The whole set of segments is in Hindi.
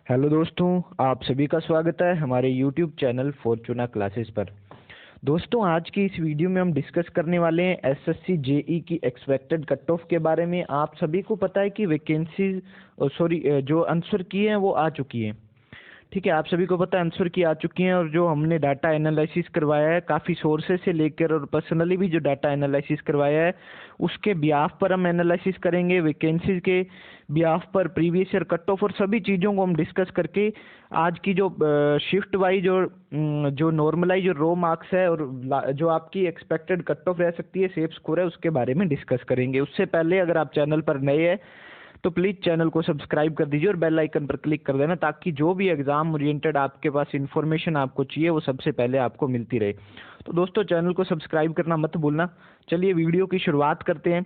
हेलो दोस्तों, आप सभी का स्वागत है हमारे यूट्यूब चैनल फॉर्चूना क्लासेस पर। दोस्तों, आज की इस वीडियो में हम डिस्कस करने वाले हैं एसएससी जेई की एक्सपेक्टेड कट ऑफ के बारे में। आप सभी को पता है कि वैकेंसीज जो आंसर की हैं वो आ चुकी हैं। ठीक है, आप सभी को पता है आंसर की आ चुकी हैं, और जो हमने डाटा एनालिसिस करवाया है काफ़ी सोर्सेज से लेकर और पर्सनली भी जो डाटा एनालिसिस करवाया है उसके बिहाफ पर हम एनालिसिस करेंगे, वैकेंसीज के बिहाफ पर प्रीवियस ईयर कट ऑफ और सभी चीज़ों को हम डिस्कस करके आज की जो शिफ्ट वाइज और जो नॉर्मलाइज और रो मार्क्स है और जो आपकी एक्सपेक्टेड कट ऑफ रह सकती है, सेफ स्कोर है, उसके बारे में डिस्कस करेंगे। उससे पहले अगर आप चैनल पर नए हैं तो प्लीज़ चैनल को सब्सक्राइब कर दीजिए और बेल आइकन पर क्लिक कर देना, ताकि जो भी एग्जाम ओरिएंटेड आपके पास इन्फॉर्मेशन आपको चाहिए वो सबसे पहले आपको मिलती रहे। तो दोस्तों, चैनल को सब्सक्राइब करना मत भूलना। चलिए वीडियो की शुरुआत करते हैं।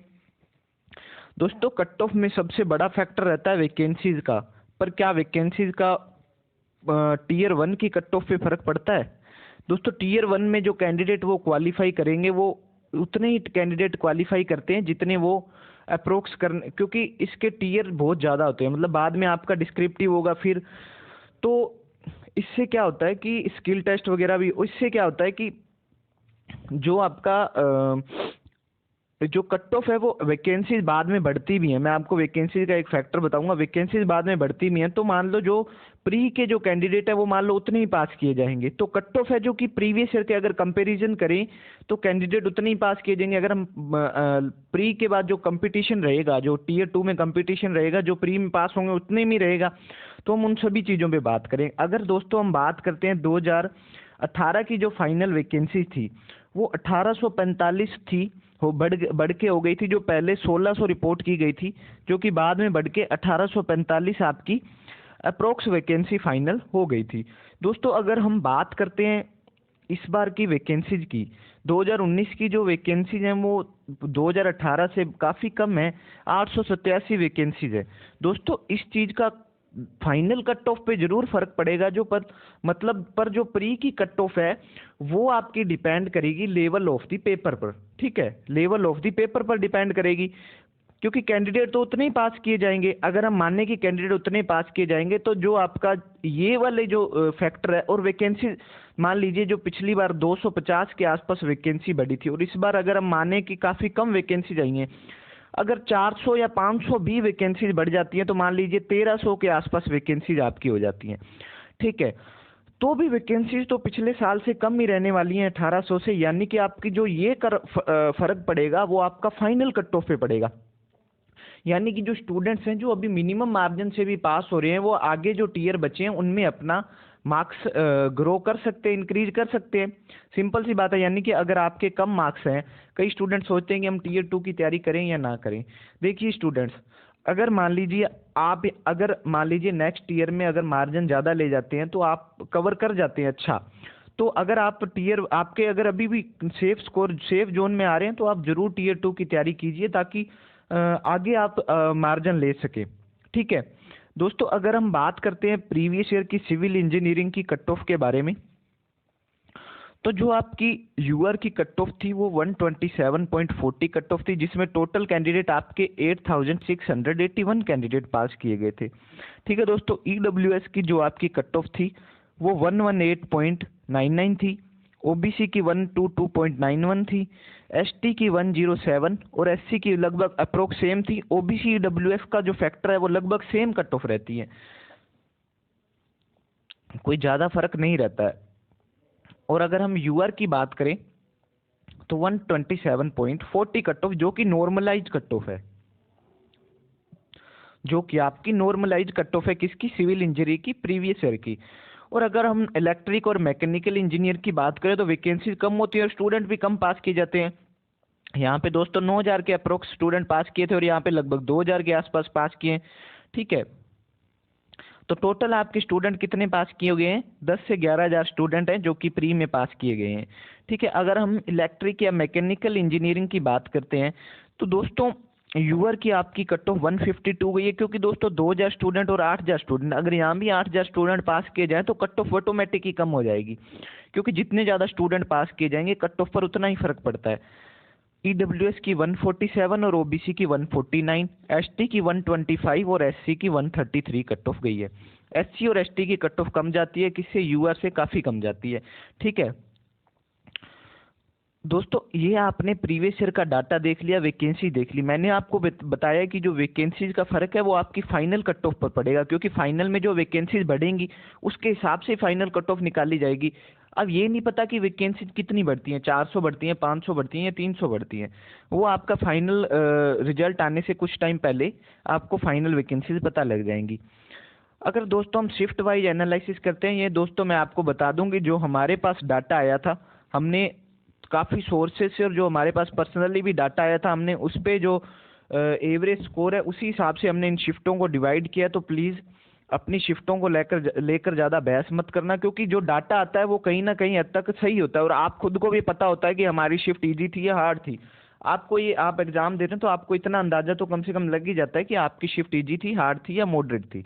दोस्तों, कट ऑफ में सबसे बड़ा फैक्टर रहता है वैकेंसीज का, पर क्या वैकेंसीज का टीयर 1 की कट ऑफ पे फर्क पड़ता है? दोस्तों, टीयर 1 में जो कैंडिडेट वो क्वालिफाई करेंगे वो उतने ही कैंडिडेट क्वालिफाई करते हैं जितने वो अप्रोक्स करने, क्योंकि इसके टीयर बहुत ज़्यादा होते हैं। मतलब बाद में आपका डिस्क्रिप्टिव होगा फिर, तो इससे क्या होता है कि स्किल टेस्ट वगैरह भी, इससे क्या होता है कि जो आपका जो कट ऑफ है वो वैकेंसीज बाद में बढ़ती भी हैं। मैं आपको वैकेंसीज का एक फैक्टर बताऊंगा, वैकेंसीज बाद में बढ़ती भी हैं। तो मान लो जो प्री के जो कैंडिडेट है वो मान लो उतने ही पास किए जाएंगे, तो कट ऑफ है जो कि प्रीवियस ईयर के अगर कंपैरिजन करें तो कैंडिडेट उतने ही पास किए जाएंगे। अगर हम प्री के बाद जो कंपटीशन रहेगा, जो टीयर 2 में कंपटीशन रहेगा, जो प्री में पास होंगे उतने में रहेगा। तो हम उन सभी चीज़ों पे बात करें। अगर दोस्तों हम बात करते हैं 2018 की जो फाइनल वैकेंसी थी वो 1845 थी, हो बढ़ के हो गई थी। जो पहले 1600 रिपोर्ट की गई थी, जो कि बाद में बढ़ के 1845 आपकी अप्रोक्स वैकेंसी फाइनल हो गई थी। दोस्तों, अगर हम बात करते हैं इस बार की वैकेंसीज की, 2019 की जो वैकेंसीज हैं वो 2018 से काफ़ी कम है, 887 वैकेंसीज है। दोस्तों, इस चीज़ का फाइनल कट ऑफ पे जरूर फर्क पड़ेगा। जो पर जो प्री की कट ऑफ है वो आपकी डिपेंड करेगी लेवल ऑफ द पेपर पर। ठीक है, लेवल ऑफ द पेपर पर डिपेंड करेगी, क्योंकि कैंडिडेट तो उतने ही पास किए जाएंगे। अगर हम माने कि कैंडिडेट उतने पास किए जाएंगे तो जो आपका ये वाले जो फैक्टर है, और वैकेंसी मान लीजिए जो पिछली बार 250 के आसपास वैकेंसी बढ़ी थी और इस बार अगर हम माने कि काफ़ी कम वैकेंसी चाहिए, अगर 400 या 500 भी वैकेंसीज बढ़ जाती हैं तो मान लीजिए 1300 के आसपास वैकेंसीज आपकी हो जाती हैं। ठीक है, तो भी वैकेंसीज तो पिछले साल से कम ही रहने वाली हैं 1800 से, यानी कि आपकी जो ये फर्क पड़ेगा वो आपका फाइनल कट ऑफ पे पड़ेगा। यानी कि जो स्टूडेंट्स हैं जो अभी मिनिमम मार्जिन से भी पास हो रहे हैं वो आगे जो टीयर बचे हैं उनमें अपना मार्क्स ग्रो कर सकते हैं, इंक्रीज कर सकते हैं। सिंपल सी बात है। यानी कि अगर आपके कम मार्क्स हैं, कई स्टूडेंट सोचते हैं कि हम टीयर 2 की तैयारी करें या ना करें। देखिए स्टूडेंट्स, अगर मान लीजिए नेक्स्ट ईयर में अगर मार्जिन ज़्यादा ले जाते हैं तो आप कवर कर जाते हैं, अच्छा। तो अगर आप आपके अगर अभी भी सेफ जोन में आ रहे हैं तो आप जरूर टीयर 2 की तैयारी कीजिए, ताकि आगे आप मार्जिन ले सके। ठीक है दोस्तों, अगर हम बात करते हैं प्रीवियस ईयर की सिविल इंजीनियरिंग की कट ऑफ के बारे में, तो जो आपकी यूआर की कट ऑफ थी वो 127.40 कट ऑफ थी, जिसमें टोटल कैंडिडेट आपके 8681 कैंडिडेट पास किए गए थे। ठीक है दोस्तों, ईडब्ल्यूएस की जो आपकी कट ऑफ थी वो 118.99 थी, ओबीसी की 122.91 थी, एसटी की 107 और एससी की लगभग अप्रोक्स सेम थी। ओबीसी ईडब्ल्यूएफ का जो फैक्टर है वो लगभग सेम कट ऑफ रहती है, कोई ज़्यादा फर्क नहीं रहता है। और अगर हम यूआर की बात करें तो 127.40 कट ऑफ, जो कि नॉर्मलाइज कट ऑफ है, जो कि आपकी नॉर्मलाइज कट ऑफ है किसकी? सिविल इंजीनियरिंग की प्रीवियस ईयर की। और अगर हम इलेक्ट्रिक और मैकेनिकल इंजीनियर की बात करें तो वैकेंसी कम होती है और स्टूडेंट भी कम पास किए जाते हैं। यहाँ पे दोस्तों 9000 के अप्रोक्स स्टूडेंट पास किए थे और यहाँ पे लगभग 2000 के आसपास पास किए। ठीक है, तो टोटल आपके स्टूडेंट कितने पास किए गए हैं? 10 से 11000 स्टूडेंट हैं जो कि प्री में पास किए गए हैं। ठीक है, अगर हम इलेक्ट्रिक या मैकेनिकल इंजीनियरिंग की बात करते हैं तो दोस्तों यूआर की आपकी कट ऑफ 152 गई है, क्योंकि दोस्तों 2000 स्टूडेंट और 8000 स्टूडेंट, अगर यहाँ भी 8000 स्टूडेंट पास किए जाए तो कट ऑफ ऑटोमेटिक ही कम हो जाएगी, क्योंकि जितने ज़्यादा स्टूडेंट पास किए जाएंगे कट ऑफ पर उतना ही फर्क पड़ता है। ईडब्ल्यूएस की 147 और ओबीसी की 149, एसटी की 125 और एससी की 133 कट ऑफ गई है। एससी और एसटी की कट ऑफ कम जाती है, किससे? यूआर से काफ़ी कम जाती है। ठीक है दोस्तों, ये आपने प्रीवियस ईयर का डाटा देख लिया, वैकेंसी देख ली। मैंने आपको बताया कि जो वैकेंसीज का फ़र्क है वो आपकी फाइनल कट ऑफ पर पड़ेगा, क्योंकि फाइनल में जो वैकेंसीज बढ़ेंगी उसके हिसाब से फाइनल कट ऑफ निकाली जाएगी। अब ये नहीं पता कि वैकेंसीज कितनी बढ़ती हैं, 400 बढ़ती हैं, 500 बढ़ती हैं या 300 बढ़ती हैं। वो आपका फाइनल रिजल्ट आने से कुछ टाइम पहले आपको फाइनल वैकेंसीज पता लग जाएंगी। अगर दोस्तों हम शिफ्ट वाइज एनालिसिस करते हैं, ये दोस्तों मैं आपको बता दूं कि जो हमारे पास डाटा आया था, हमने काफ़ी सोर्सेज से और जो हमारे पास पर्सनली भी डाटा आया था, हमने उस पे जो एवरेज स्कोर है उसी हिसाब से हमने इन शिफ्टों को डिवाइड किया। तो प्लीज़ अपनी शिफ्टों को लेकर ज़्यादा बहस मत करना, क्योंकि जो डाटा आता है वो कहीं ना कहीं हद तक सही होता है और आप खुद को भी पता होता है कि हमारी शिफ्ट ईजी थी या हार्ड थी। आपको ये आप एग्ज़ाम दे रहे हैं तो आपको इतना अंदाज़ा तो कम से कम लग ही जाता है कि आपकी शिफ्ट ईजी थी, हार्ड थी या मॉडरेट थी।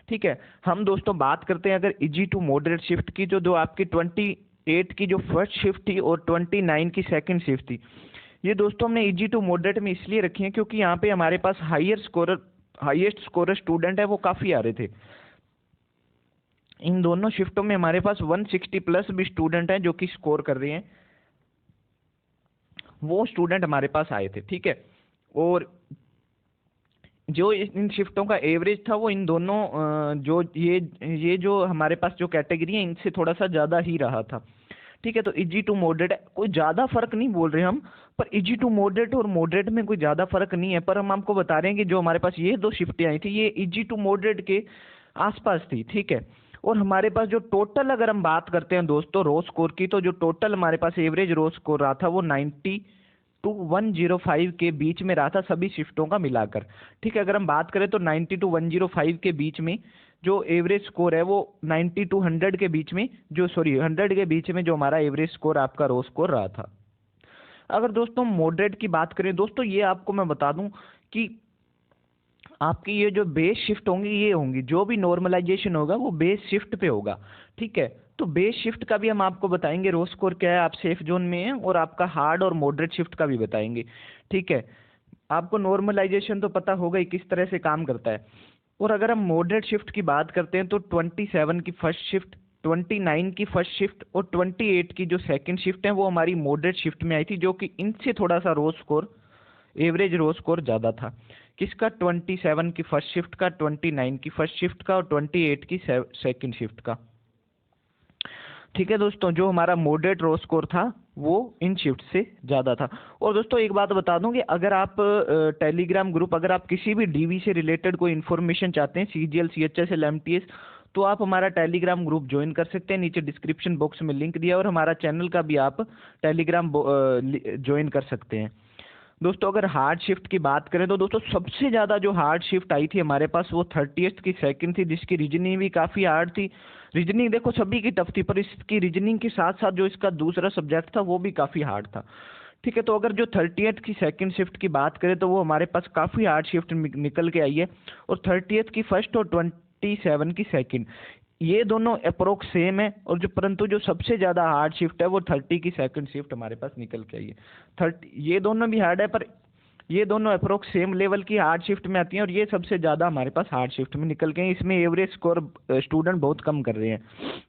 ठीक है, हम दोस्तों बात करते हैं अगर इजी टू मॉडरेट शिफ्ट की, जो आपकी 28 की जो फर्स्ट शिफ्ट थी और 29 की सेकंड शिफ्ट थी। ये दोस्तों हमने इजी टू मॉडरेट में इसलिए रखी है क्योंकि यहाँ पे हमारे पास हाईएस्ट स्कोरर स्टूडेंट है वो काफ़ी आ रहे थे। इन दोनों शिफ्टों में हमारे पास 160 प्लस भी स्टूडेंट हैं जो कि स्कोर कर रहे हैं, वो स्टूडेंट हमारे पास आए थे। ठीक है, और जो इन शिफ्टों का एवरेज था वो इन दोनों जो ये जो हमारे पास जो कैटेगरी है इनसे थोड़ा सा ज़्यादा ही रहा था। ठीक है, तो इजी टू मॉडरेट है, कोई ज़्यादा फर्क नहीं बोल रहे हम, पर इजी टू मॉडरेट और मॉडरेट में कोई ज़्यादा फर्क नहीं है। पर हम आपको बता रहे हैं कि जो हमारे पास ये दो शिफ्टें आई थी ये इजी टू मॉडरेट के आसपास थी। ठीक है, और हमारे पास जो टोटल अगर हम बात करते हैं दोस्तों रो स्कोर की, तो जो टोटल हमारे पास एवरेज रो स्कोर रहा था वो 90 टू 105 के बीच में रहा था सभी शिफ्टों का मिलाकर। ठीक है, अगर हम बात करें तो 90 टू 105 के बीच में जो एवरेज स्कोर है वो 90 टू 100 के बीच में, 100 के बीच में जो हमारा एवरेज स्कोर आपका रो स्कोर रहा था। अगर दोस्तों मॉडरेट की बात करें दोस्तों, ये आपको मैं बता दूं कि आपकी ये जो बेस शिफ्ट होंगी ये होंगी, जो भी नॉर्मलाइजेशन होगा वो बेस शिफ्ट पे होगा। ठीक है, तो बेस शिफ्ट का भी हम आपको बताएंगे रो स्कोर क्या है, आप सेफ जोन में हैं, और आपका हार्ड और मॉडरेट शिफ्ट का भी बताएंगे। ठीक है, आपको नॉर्मलाइजेशन तो पता होगा ही किस तरह से काम करता है। और अगर हम मॉडरेट शिफ्ट की बात करते हैं तो 27 की फर्स्ट शिफ्ट, 29 की फर्स्ट शिफ्ट और 28 की जो सेकंड शिफ्ट है वो हमारी मॉडरेट शिफ्ट में आई थी, जो कि इनसे थोड़ा सा रो स्कोर एवरेज रो स्कोर ज़्यादा था। किसका? 27 की फर्स्ट शिफ्ट का, 29 की फर्स्ट शिफ्ट का और 28 की सेकंड शिफ्ट का। ठीक है दोस्तों, जो हमारा मॉडरेट रो स्कोर था वो इन शिफ्ट से ज़्यादा था। और दोस्तों एक बात बता दूं कि अगर आप टेलीग्राम ग्रुप, अगर आप किसी भी डीवी से रिलेटेड कोई इन्फॉर्मेशन चाहते हैं, सीजीएल, सीएचएस, एमटीएस, तो आप हमारा टेलीग्राम ग्रुप ज्वाइन कर सकते हैं। नीचे डिस्क्रिप्शन बॉक्स में लिंक दिया, और हमारा चैनल का भी आप टेलीग्राम ज्वाइन कर सकते हैं। दोस्तों अगर हार्ड शिफ्ट की बात करें तो दोस्तों सबसे ज़्यादा जो हार्ड शिफ्ट आई थी हमारे पास वो 30th की सेकंड थी, जिसकी रीजनिंग भी काफ़ी हार्ड थी। रीजनिंग देखो सभी की टफ थी, पर इसकी रीजनिंग के साथ साथ जो इसका दूसरा सब्जेक्ट था वो भी काफ़ी हार्ड था। ठीक है, तो अगर जो 30th की सेकंड शिफ्ट की बात करें तो वो हमारे पास काफ़ी हार्ड शिफ्ट निकल के आई है, और 30th की फर्स्ट और 27 की सेकंड, ये दोनों अप्रोक्स सेम है, और जो परंतु जो सबसे ज़्यादा हार्ड शिफ्ट है वो 30 की सेकंड शिफ्ट हमारे पास निकल के आई है। 30, ये दोनों भी हार्ड है, पर ये दोनों अप्रोक्स सेम लेवल की हार्ड शिफ्ट में आती हैं, और ये सबसे ज़्यादा हमारे पास हार्ड शिफ्ट में निकल के हैं। इसमें एवरेज स्कोर स्टूडेंट बहुत कम कर रहे हैं।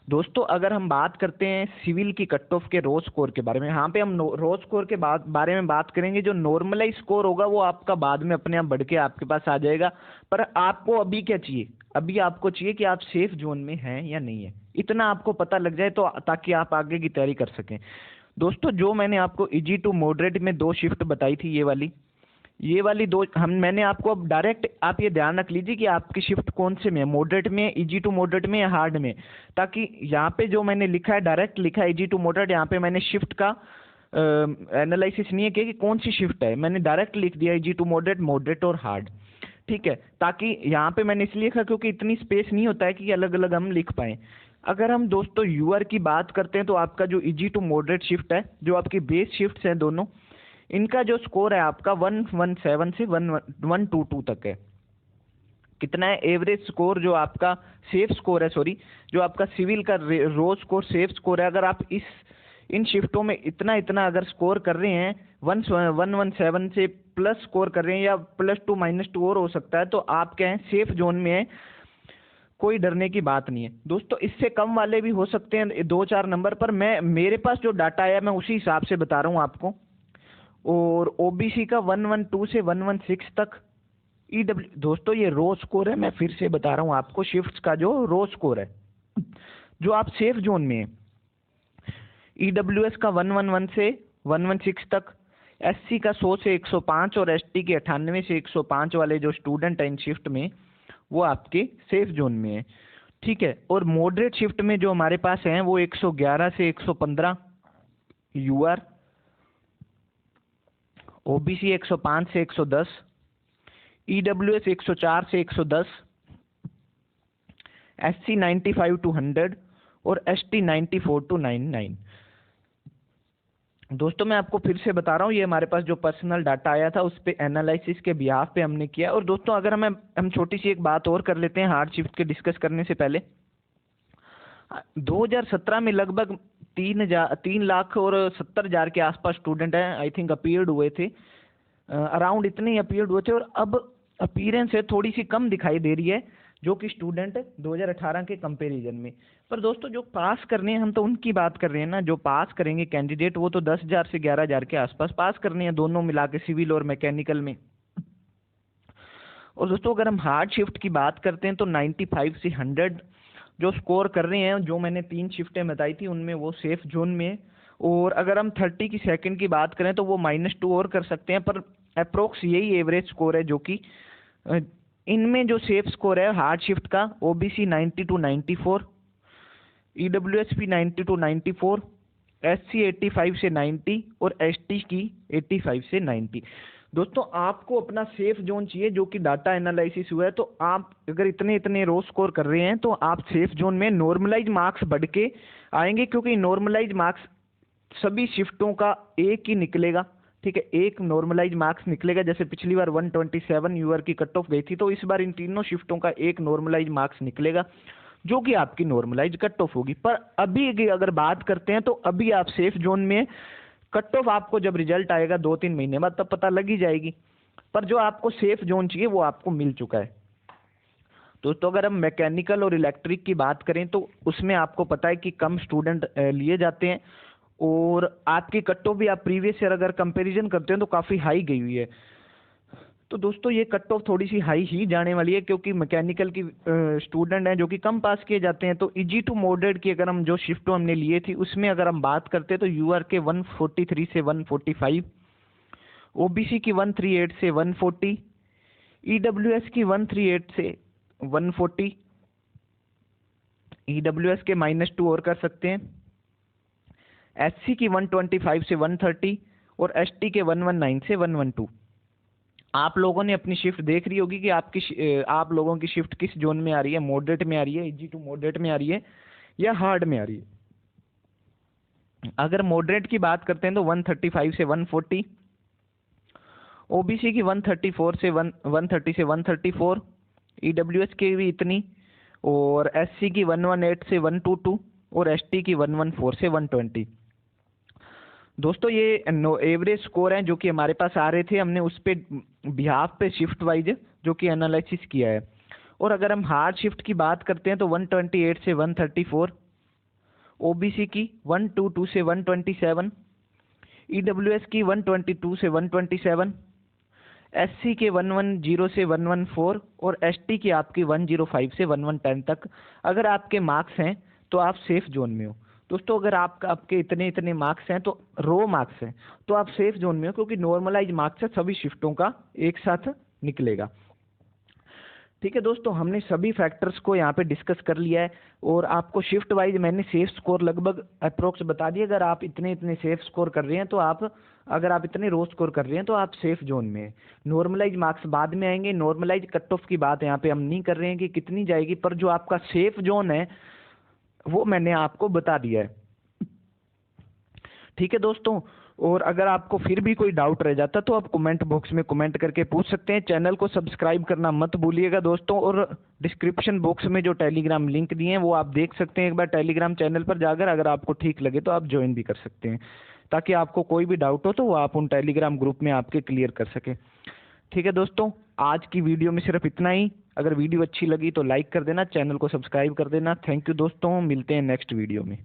दोस्तों अगर हम बात करते हैं सिविल की कट ऑफ के रो स्कोर के बारे में, यहाँ पे हम रो स्कोर के बारे में बात करेंगे। जो नॉर्मलाइज स्कोर होगा वो आपका बाद में अपने आप बढ़ के आपके पास आ जाएगा, पर आपको अभी क्या चाहिए? अभी आपको चाहिए कि आप सेफ जोन में हैं या नहीं है, इतना आपको पता लग जाए तो, ताकि आप आगे की तैयारी कर सकें। दोस्तों जो मैंने आपको इजी टू मॉडरेट में दो शिफ्ट बताई थी, ये वाली दो मैंने आपको अब डायरेक्ट, आप ये ध्यान रख लीजिए कि आपकी शिफ्ट कौन से में है, मॉडरेट में, इजी टू मॉडरेट में या हार्ड में, ताकि यहाँ पे जो मैंने लिखा है डायरेक्ट लिखा है इजी टू मॉडरेट, यहाँ पे मैंने शिफ्ट का एनालिसिस नहीं है कि कौन सी शिफ्ट है, मैंने डायरेक्ट लिख दिया इजी टू मॉडरेट, मॉडरेट और हार्ड। ठीक है, ताकि यहाँ पे मैंने इसलिए लिखा क्योंकि इतनी स्पेस नहीं होता है कि अलग अलग हम लिख पाएँ। अगर हम दोस्तों यूआर की बात करते हैं तो आपका जो इजी टू मॉडरेट शिफ्ट है, जो आपकी बेस शिफ्ट्स हैं दोनों, इनका जो स्कोर है आपका 117 से 122 तक है। कितना है एवरेज स्कोर? जो आपका सेफ स्कोर है, सॉरी, जो आपका सिविल का रो स्कोर सेफ स्कोर है, अगर आप इन शिफ्टों में इतना इतना अगर स्कोर कर रहे हैं 117 से प्लस स्कोर कर रहे हैं या +2 -2 और हो सकता है, तो आप क्या है, सेफ जोन में है, कोई डरने की बात नहीं है। दोस्तों इससे कम वाले भी हो सकते हैं 2-4 नंबर पर, मेरे पास जो डाटा आया मैं उसी हिसाब से बता रहा हूँ आपको। और ओबीसी का 112 से 116 तक। ईडब्ल्यू दोस्तों ये रो स्कोर है, मैं फिर से बता रहा हूँ आपको, शिफ्ट्स का जो रो स्कोर है जो आप सेफ जोन में है। ईडब्ल्यूएस का 111 से 116 तक, एससी का 100 से 105 और एसटी के 98 से 105 वाले जो स्टूडेंट हैं इन शिफ्ट में, वो आपके सेफ जोन में है। ठीक है। और मॉडरेट शिफ्ट में जो हमारे पास हैं वो 111 से 115 यूआर, ओबीसी 105 से 110, ईडब्ल्यूएस 104 से 110, एससी 95 to 100 और एसटी 94 to 99। दोस्तों मैं आपको फिर से बता रहा हूँ, ये हमारे पास जो पर्सनल डाटा आया था उस पे एनालिसिस के बिहाफ पे हमने किया। और दोस्तों अगर हम छोटी सी एक बात और कर लेते हैं हार्ड शिफ्ट के डिस्कस करने से पहले। 2017 में लगभग 3,70,000 के आसपास स्टूडेंट हैं आई थिंक अपीयर्ड हुए थे, अराउंड इतने ही अपीयर्ड हुए थे। और अब अपीयरेंस है थोड़ी सी कम दिखाई दे रही है जो कि स्टूडेंट 2018 के कंपैरिजन में। पर दोस्तों जो पास करने हैं हम तो उनकी बात कर रहे हैं ना, जो पास करेंगे कैंडिडेट वो तो 10,000 से 11,000 के आसपास पास करने हैं, दोनों मिला के सिविल और मैकेनिकल में। और दोस्तों अगर हम हार्ड शिफ्ट की बात करते हैं तो 95 से 100 जो स्कोर कर रहे हैं, जो मैंने 3 शिफ्टें बताई थी उनमें वो सेफ जोन में। और अगर हम 30 की सेकंड की बात करें तो वो -2 और कर सकते हैं, पर अप्रोक्स यही एवरेज स्कोर है जो कि इनमें जो सेफ स्कोर है हार्ड शिफ्ट का, ओबीसी 90 to 94, ईडब्ल्यूएसपी 90 to 94, एससी 85 से 90 और एसटी की 85 से 90। दोस्तों आपको अपना सेफ जोन चाहिए जो कि डाटा एनालिसिस हुआ है, तो आप अगर इतने इतने रो स्कोर कर रहे हैं तो आप सेफ जोन में। नॉर्मलाइज मार्क्स बढ़ के आएंगे क्योंकि नॉर्मलाइज मार्क्स सभी शिफ्टों का एक ही निकलेगा। ठीक है, एक नॉर्मलाइज मार्क्स निकलेगा। जैसे पिछली बार 127 यूआर की कट ऑफ गई थी, तो इस बार इन तीनों शिफ्टों का एक नॉर्मलाइज मार्क्स निकलेगा जो कि आपकी नॉर्मलाइज कट ऑफ होगी। पर अभी की अगर बात करते हैं तो अभी आप सेफ जोन में, कट ऑफ आपको जब रिजल्ट आएगा 2-3 महीने बाद तब पता लग ही जाएगी। पर जो आपको सेफ जोन चाहिए वो आपको मिल चुका है। दोस्तों अगर हम मैकेनिकल और इलेक्ट्रिक की बात करें तो उसमें आपको पता है कि कम स्टूडेंट लिए जाते हैं और आपकी कट ऑफ भी आप प्रीवियस ईयर अगर कंपैरिजन करते हैं तो काफ़ी हाई गई हुई है। तो दोस्तों ये कट ऑफ थोड़ी सी हाई ही जाने वाली है क्योंकि मैकेनिकल की स्टूडेंट हैं जो कि कम पास किए जाते हैं। तो इजी टू मॉडरेट की अगर हम जो शिफ्ट हमने लिए थी उसमें अगर हम बात करते हैं तो यूआर के 143 से 145, ओबीसी की 138 से 140, ईडब्ल्यूएस की 138 से 140, ईडब्ल्यूएस के -2 और कर सकते हैं, एससी की 125 से 130 और एसटी के 119 से 112। आप लोगों ने अपनी शिफ्ट देख रही होगी कि आप लोगों की शिफ्ट किस जोन में आ रही है, मॉडरेट में आ रही है, इजी टू मॉडरेट में आ रही है या हार्ड में आ रही है। अगर मॉडरेट की बात करते हैं तो 135 से 140, ओबीसी की 130 से 134, ईडब्ल्यूएस की भी इतनी, और एससी की 118 से 122 और एसटी की 114 से 120। दोस्तों ये एवरेज स्कोर हैं जो कि हमारे पास आ रहे थे, हमने उस पे बिहाफ पे शिफ्ट वाइज जो कि एनालिसिस किया है। और अगर हम हार्ड शिफ्ट की बात करते हैं तो 128 से 134, ओबीसी की 122 से 127, ईडब्ल्यूएस की 122 से 127, एससी के 110 से 114 और एसटी की आपकी 105 से 110 तक अगर आपके मार्क्स हैं तो आप सेफ जोन में हो। दोस्तों अगर आपके इतने इतने मार्क्स हैं तो रो मार्क्स हैं तो आप सेफ जोन में हो क्योंकि नॉर्मलाइज मार्क्स है सभी शिफ्टों का एक साथ निकलेगा। ठीक है दोस्तों, हमने सभी फैक्टर्स को यहाँ पे डिस्कस कर लिया है और आपको शिफ्ट वाइज मैंने सेफ स्कोर लगभग अप्रोक्स बता दिया। अगर आप इतने इतने सेफ स्कोर कर रहे हैं तो अगर आप इतने रो स्कोर कर रहे हैं तो आप सेफ जोन में हैं। नॉर्मलाइज मार्क्स बाद में आएंगे, नॉर्मलाइज कट ऑफ की बात यहाँ पे हम नहीं कर रहे हैं कि कितनी जाएगी, पर जो आपका सेफ जोन है वो मैंने आपको बता दिया है। ठीक है दोस्तों, और अगर आपको फिर भी कोई डाउट रह जाता तो आप कमेंट बॉक्स में कमेंट करके पूछ सकते हैं। चैनल को सब्सक्राइब करना मत भूलिएगा दोस्तों, और डिस्क्रिप्शन बॉक्स में जो टेलीग्राम लिंक दिए हैं वो आप देख सकते हैं एक बार टेलीग्राम चैनल पर जाकर। अगर आपको ठीक लगे तो आप ज्वाइन भी कर सकते हैं, ताकि आपको कोई भी डाउट हो तो वो आप उन टेलीग्राम ग्रुप में आपके क्लियर कर सके। ठीक है दोस्तों, आज की वीडियो में सिर्फ इतना ही। अगर वीडियो अच्छी लगी तो लाइक कर देना, चैनल को सब्सक्राइब कर देना। थैंक यू दोस्तों, मिलते हैं नेक्स्ट वीडियो में।